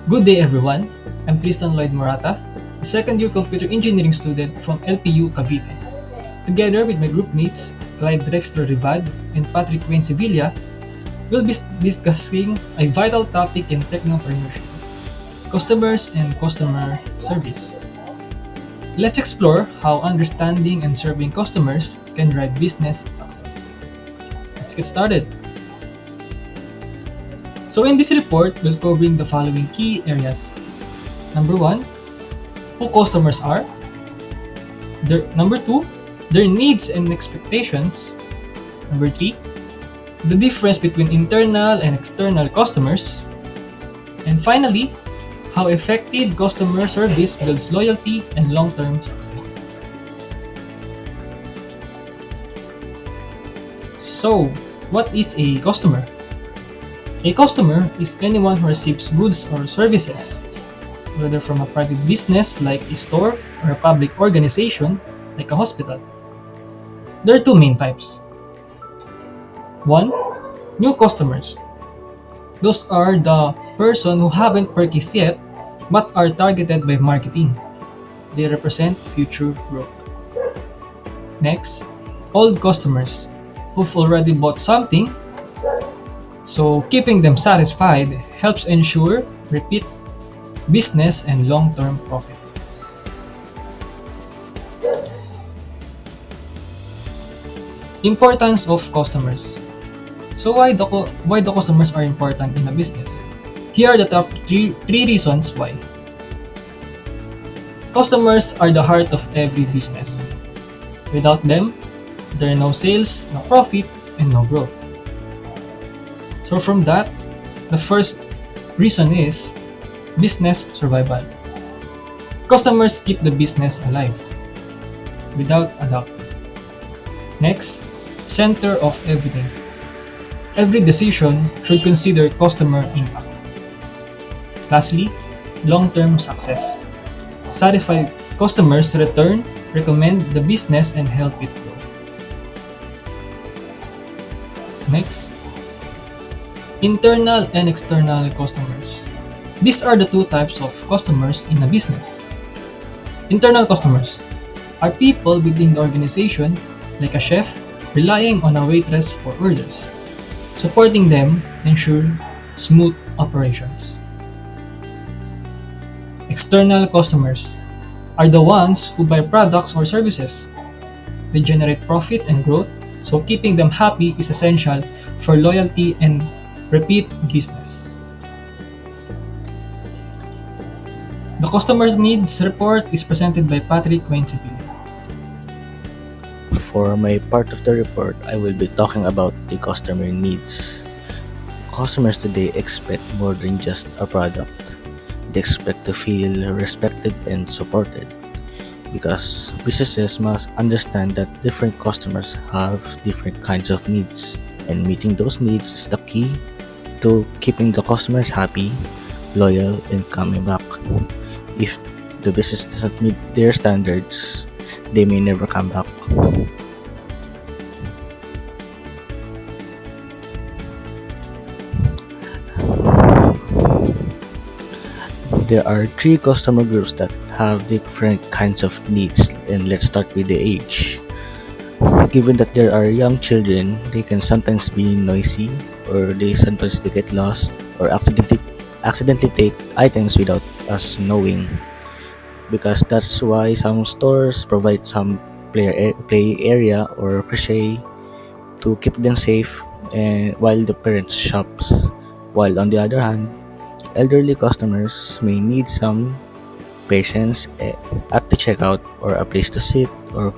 Good day, everyone. I'm Tristan Lloyd Morata, a second year computer engineering student from LPU Cavite. Together with my group mates, Clyde Drexler Rivad and Patrick Wayne Sevilla, we'll be discussing a vital topic in technopreneurship customers and customer service. Let's explore how understanding and serving customers can drive business success. Let's get started. So, in this report, we'll covering the following key areas. Number one, who customers are. Number two, their needs and expectations. Number three, the difference between internal and external customers. And finally, how effective customer service builds loyalty and long-term success. So, what is a customer? A customer is anyone who receives goods or services, whether from a private business like a store or a public organization like a hospital. There are two main types. One, new customers. Those are the person who haven't purchased yet but are targeted by marketing. They represent future growth. Next, old customers who've already bought something, so keeping them satisfied helps ensure repeat business and long-term profit. Importance of customers. So why the customers are important in a business? Here are the top three reasons why. Customers are the heart of every business. Without them, there are no sales, no profit, and no growth. So from that, the first reason is business survival. Customers keep the business alive, without a doubt. Next, center of everything. Every decision should consider customer impact. Lastly, long-term success. Satisfied customers return, recommend the business, and help it grow. Next, internal and external customers. These are the two types of customers in a business. Internal customers are people within the organization, like a chef, relying on a waitress for orders. Supporting them ensure smooth operations. External customers are the ones who buy products or services. They generate profit and growth, so keeping them happy is essential for loyalty and repeat business. The customer's needs report is presented by Patrick Wayne Sevilla. For my part of the report, I will be talking about the customer needs. Customers today expect more than just a product. They expect to feel respected and supported because businesses must understand that different customers have different kinds of needs, and meeting those needs is the key to keeping the customers happy, loyal, and coming back. If the business doesn't meet their standards, they may never come back. There are three customer groups that have different kinds of needs, and let's start with the age. Given that there are young children, they can sometimes be noisy, or they get lost, or accidentally take items without us knowing. Because that's why some stores provide some play area or crochet to keep them safe, and while the parents shops. While on the other hand, elderly customers may need some patience at the checkout, or a place to sit, or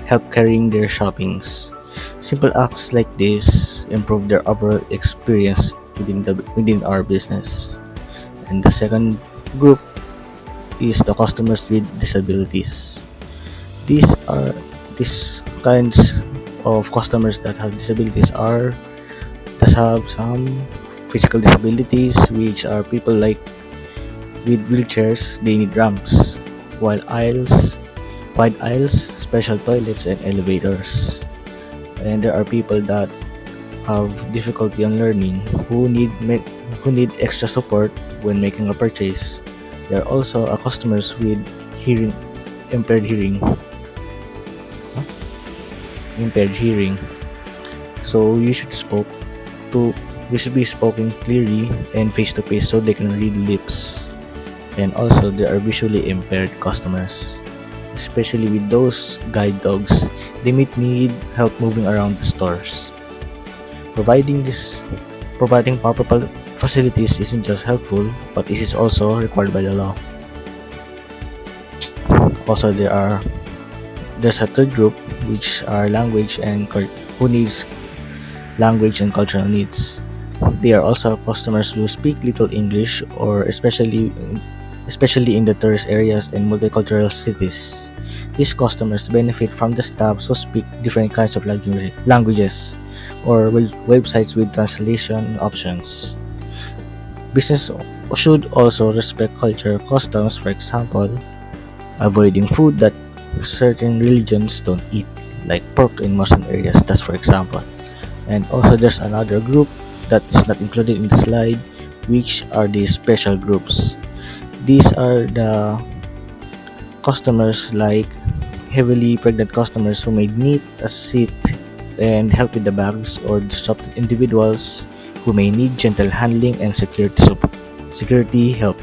help carrying their shoppings. Simple acts like this improve their overall experience within our business. And the second group is the customers with disabilities. These are these kinds of customers that have disabilities are that have some physical disabilities, which are people like with wheelchairs. They need ramps, while wide aisles, special toilets, and elevators. And there are people that have difficulty on learning who need extra support, when making a purchase. There are also customers with hearing impaired hearing, impaired hearing. So to you should be spoken clearly and face to face so they can read lips. And also there are visually impaired customers, especially with those guide dogs. They might need help moving around the stores. Providing this Providing proper facilities isn't just helpful, but it is also required by the law. Also, there's a third group which are who needs language and cultural needs. They are also customers who speak little English, or especially in the tourist areas and multicultural cities. These customers benefit from the staffs who speak different kinds of languages or websites with translation options. Business should also respect cultural customs, for example, avoiding food that certain religions don't eat, like pork in Muslim areas, that's for example. And also there's another group that is not included in the slide, which are the special groups. These are the customers like heavily pregnant customers who may need a seat and help with the bags, or disrupted individuals who may need gentle handling and security help.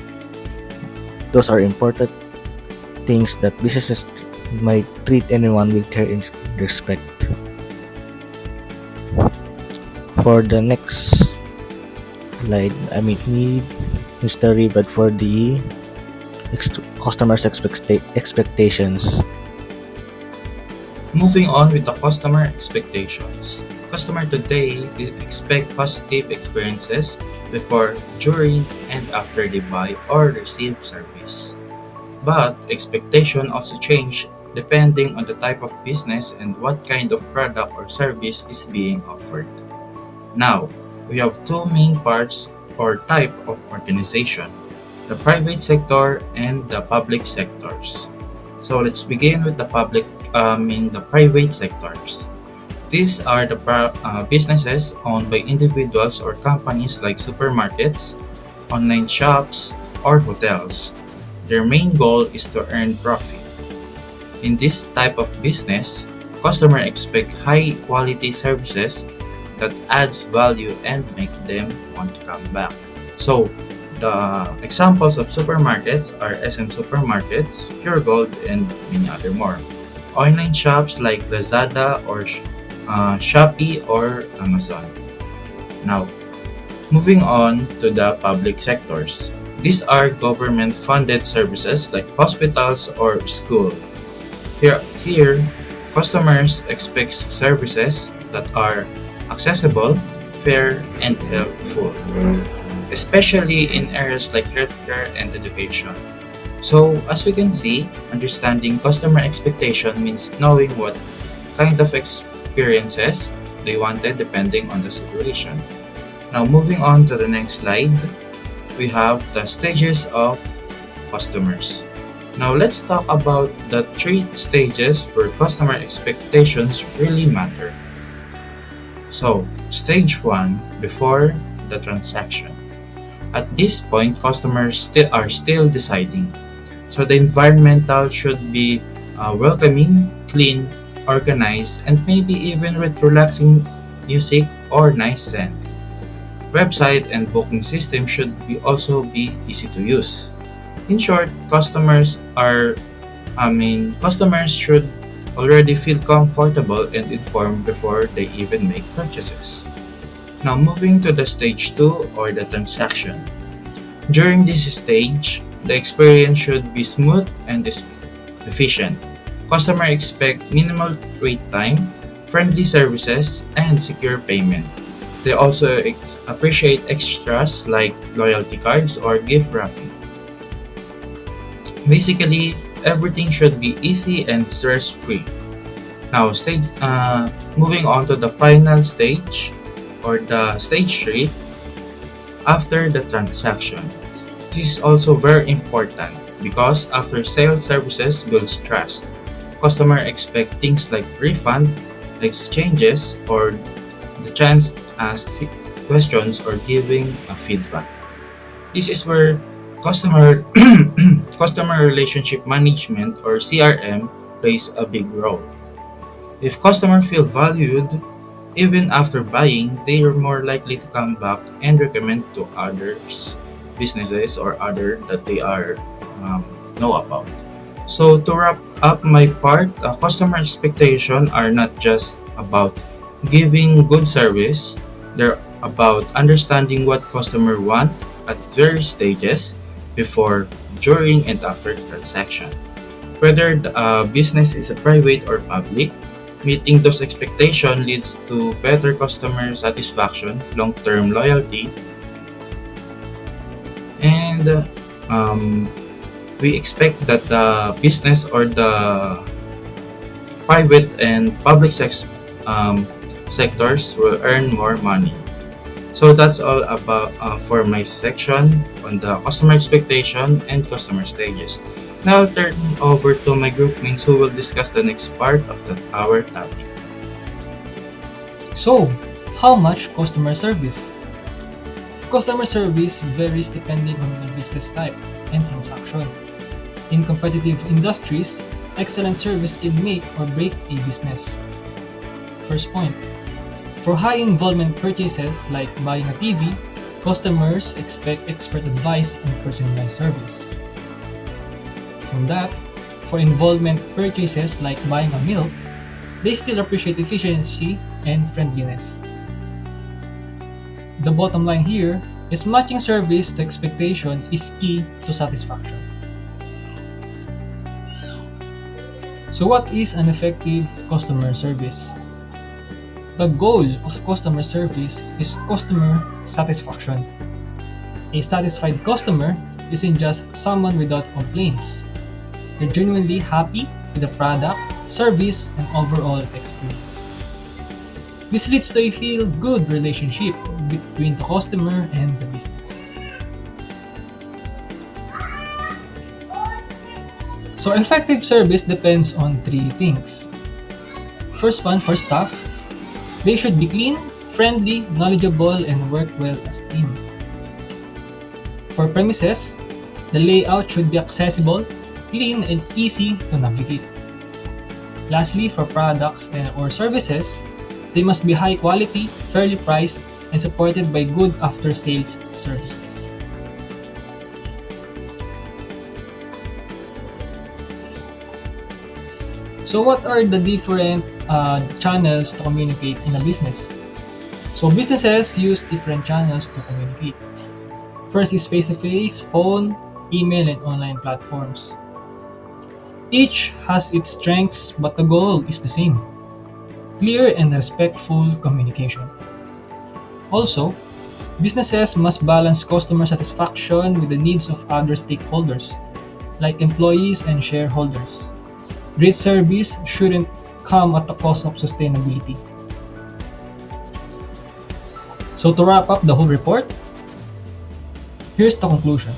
Those are important things that businesses might treat anyone with care and respect. For the next slide, I may need Mr. Ribad for the customers' expectations. Moving on with the customer expectations. Customer today expect positive experiences before, during, and after they buy or receive service. But expectation also change depending on the type of business and what kind of product or service is being offered. Now, we have two main parts or type of organization, the private sector and the public sectors. So let's begin with the private sectors. These are the businesses owned by individuals or companies like supermarkets, online shops, or hotels. Their main goal is to earn profit. In this type of business, customers expect high quality services that adds value and make them want to come back. So, the examples of supermarkets are SM Supermarkets, Pure Gold, and many other more. Online shops like Lazada or Shopee or Amazon. Now, moving on to the public sectors. These are government-funded services like hospitals or school. Here, customers expect services that are accessible, fair, and helpful, especially in areas like healthcare and education. So, as we can see, understanding customer expectation means knowing what kind of experiences they wanted depending on the situation. Now, moving on to the next slide, we have the stages of customers. Now, let's talk about the three stages where customer expectations really matter. So, stage 1, before the transaction. At this point, customers are still deciding. So, the environmental should be welcoming, clean, organized, and maybe even with relaxing music or nice scent. Website and booking system should also be easy to use. In short, customers should already feel comfortable and informed before they even make purchases. Now moving to the stage 2 or the transaction. During this stage, the experience should be smooth and efficient. Customers expect minimal wait time, friendly services, and secure payment. They also appreciate extras like loyalty cards or gift wrapping. Basically, everything should be easy and stress-free. Now, moving on to the final stage or the stage 3 after the transaction. This is also very important because after sales services builds trust. Customers expect things like refund, exchanges, or the chance to ask questions or giving a feedback. This is where customer customer relationship management or CRM plays a big role. If customers feel valued even after buying, they are more likely to come back and recommend to others, businesses or other that they are um, know about. So to wrap up my part, customer expectation are not just about giving good service. They're about understanding what customer want at various stages before, during, and after the transaction. Whether the business is a private or public, meeting those expectations leads to better customer satisfaction, long-term loyalty, and we expect that the business or the private and public sectors will earn more money. So that's all about for my section on the customer expectation and customer stages. Now I'll turn over to my group mates who will discuss the next part of our topic. So, how much customer service? Customer service varies depending on the business type and transaction. In competitive industries, excellent service can make or break a business. First point, for high involvement purchases like buying a TV, customers expect expert advice and personalized service. From that, for involvement purchases like buying a milk, they still appreciate efficiency and friendliness. The bottom line here is matching service to expectation is key to satisfaction. So what is an effective customer service? The goal of customer service is customer satisfaction. A satisfied customer isn't just someone without complaints. They're genuinely happy with the product, service, and overall experience. This leads to a feel-good relationship between the customer and the business. So effective service depends on three things. First one, for staff, they should be clean, friendly, knowledgeable, and work well as a team. For premises, the layout should be accessible, clean, and easy to navigate. Lastly, for products or services, they must be high quality, fairly priced, and supported by good after-sales services. So what are the different channels to communicate in a business? So businesses use different channels to communicate. First is face-to-face, phone, email, and online platforms. Each has its strengths, but the goal is the same: clear and respectful communication. Also, businesses must balance customer satisfaction with the needs of other stakeholders, like employees and shareholders. Great service shouldn't come at the cost of sustainability. So to wrap up the whole report, here's the conclusion.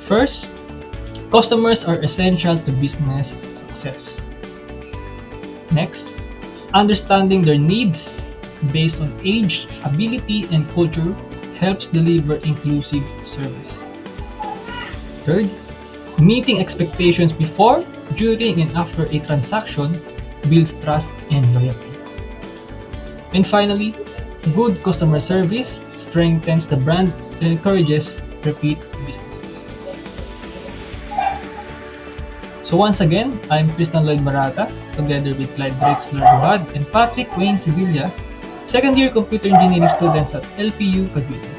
First, customers are essential to business success. Next, understanding their needs based on age, ability, and culture helps deliver inclusive service. Third, meeting expectations before, during, and after a transaction builds trust and loyalty. And finally, good customer service strengthens the brand and encourages repeat businesses. So once again, I'm Tristan Lloyd Marata, together with Clyde Drexler Ravad and Patrick Wayne Sevilla, second-year computer engineering students at LPU Cavite.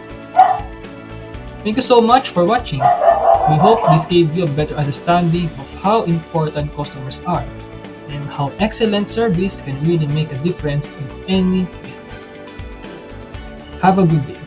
Thank you so much for watching. We hope this gave you a better understanding of how important customers are and how excellent service can really make a difference in any business. Have a good day.